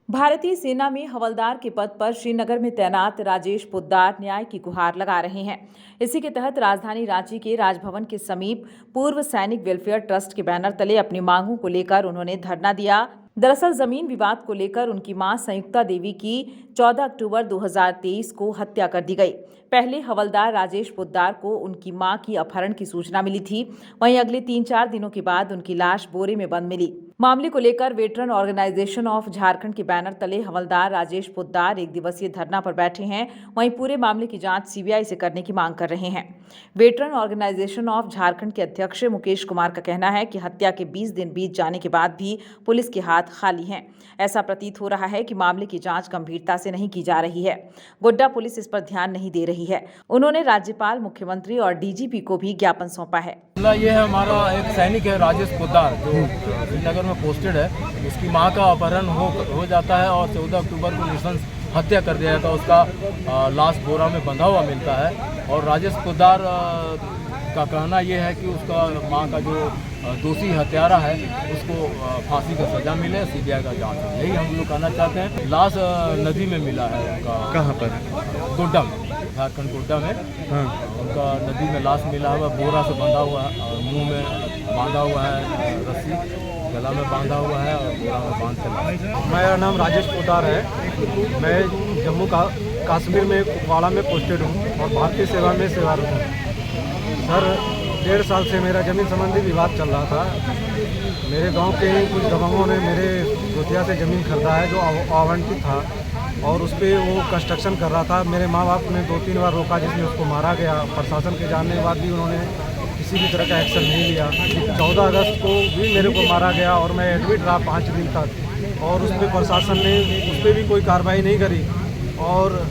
भारतीय सेना में हवलदार के पद पर श्रीनगर में तैनात राजेश पोद्दार न्याय की गुहार लगा रहे हैं। इसी के तहत राजधानी रांची के राजभवन के समीप पूर्व सैनिक वेलफेयर ट्रस्ट के बैनर तले अपनी मांगों को लेकर उन्होंने धरना दिया। दरअसल जमीन विवाद को लेकर उनकी मां संयुक्ता देवी की 14 अक्टूबर 2023 को हत्या कर दी गई। पहले हवलदार राजेश पोद्दार को उनकी मां की अपहरण की सूचना मिली थी। वहीं अगले 3-4 दिनों के बाद उनकी लाश बोरे में बंद मिली। मामले को लेकर वेटरन ऑर्गेनाइजेशन ऑफ झारखंड के बैनर तले हवलदार राजेश पोद्दार एक दिवसीय धरना पर बैठे हैं। वहीं पूरे मामले की जांच सीबीआई से करने की मांग कर रहे हैं। वेटरन ऑर्गेनाइजेशन ऑफ झारखंड के अध्यक्ष मुकेश कुमार का कहना है कि हत्या के 20 दिन बीत जाने के बाद भी पुलिस के हाथ खाली हैं। ऐसा प्रतीत हो रहा है कि मामले की जांच गंभीरता से नहीं की जा रही है। गोड्डा पुलिस इस पर ध्यान नहीं दे रही है। उन्होंने राज्यपाल, मुख्यमंत्री और डीजीपी को भी ज्ञापन सौंपा है। ये है हमारा एक सैनिक है राजेश पोद्दार, जो श्रीनगर में पोस्टेड है। उसकी मां का अपहरण हो जाता है और 14 अक्टूबर को नृशंस हत्या कर दिया जाता है। उसका लाश बोरा में बंधा हुआ मिलता है और राजेश पोद्दार का कहना यह है कि उसका मां का जो दोषी हत्यारा है उसको फांसी का सजा मिले, सीबीआई का जांच हो। यही हम लोग कहना चाहते हैं। लाश नदी में मिला है उनका। कहाँ पर? गोड्डा में, झारखंड गोड्डा में। हाँ। उनका नदी में लाश मिला हुआ, बोरा से बंधा हुआ है और मुंह में बांधा हुआ है रस्सी, गला में बांधा हुआ है और बोरा में बांध के। मेरा नाम राजेश पोद्दार है। मैं जम्मू कश्मीर में कुपवाड़ा में पोस्टेड हूँ और भारतीय सेवा में सेवारत हूँ। सर 1.5 साल से मेरा ज़मीन संबंधी विवाद चल रहा था। मेरे गांव के कुछ दबंगों ने मेरे जोतिया से ज़मीन खरीदा है जो आवंटित था और उस पर वो कंस्ट्रक्शन कर रहा था। मेरे माँ बाप ने 2-3 बार रोका, जिसमें उसको मारा गया। प्रशासन के जानने के बाद भी उन्होंने किसी भी तरह का एक्शन नहीं लिया। 14 अगस्त को भी मेरे को मारा गया और मैं एडमिट रहा 5 दिन तक और उस पर प्रशासन ने उस पर भी कोई कार्रवाई नहीं करी। और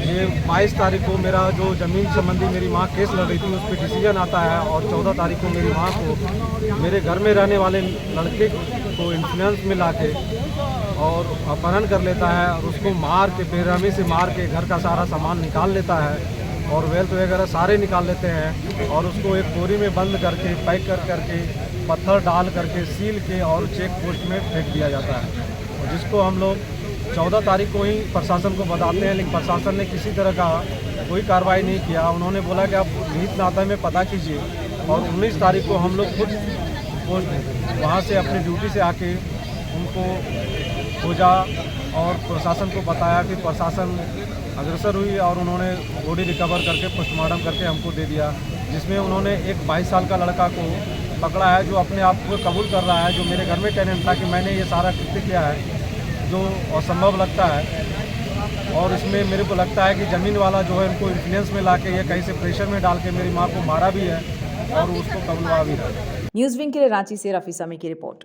ये 22 तारीख को मेरा जो ज़मीन संबंधी मेरी माँ केस लड़ रही थी उस पर डिसीजन आता है और 14 तारीख को मेरी माँ को मेरे घर में रहने वाले लड़के को इन्फ्लुएंस में लाके और अपहरण कर लेता है और उसको मार के, बेरहमी से मार के घर का सारा सामान निकाल लेता है और वेल्थ वगैरह सारे निकाल लेते हैं और उसको एक बोरी में बंद करके पैक करके पत्थर डाल करके सील के और चेक पोस्ट में फेंक दिया जाता है। जिसको हम लोग 14 तारीख को ही प्रशासन को बताते हैं, लेकिन प्रशासन ने किसी तरह का कोई कार्रवाई नहीं किया। उन्होंने बोला कि आप निहित नाता में पता कीजिए और 19 तारीख को हम लोग खुद वहाँ से अपनी ड्यूटी से आके उनको खोजा और प्रशासन को बताया कि प्रशासन अग्रसर हुई और उन्होंने बॉडी रिकवर करके पोस्टमार्टम करके हमको दे दिया, जिसमें उन्होंने एक 22 साल का लड़का को पकड़ा है जो अपने आप को कबूल कर रहा है, जो मेरे घर में टेनेंट था, कि मैंने ये सारा कृत्य किया है, जो असंभव लगता है। और इसमें मेरे को लगता है कि ज़मीन वाला जो है इनको इन्फ्लुएंस में लाके ये कहीं से प्रेशर में डाल के मेरी माँ को मारा भी है और उसको कबूलवा भी रहा है। न्यूज़ विंग के लिए रांची से रफी समी की रिपोर्ट।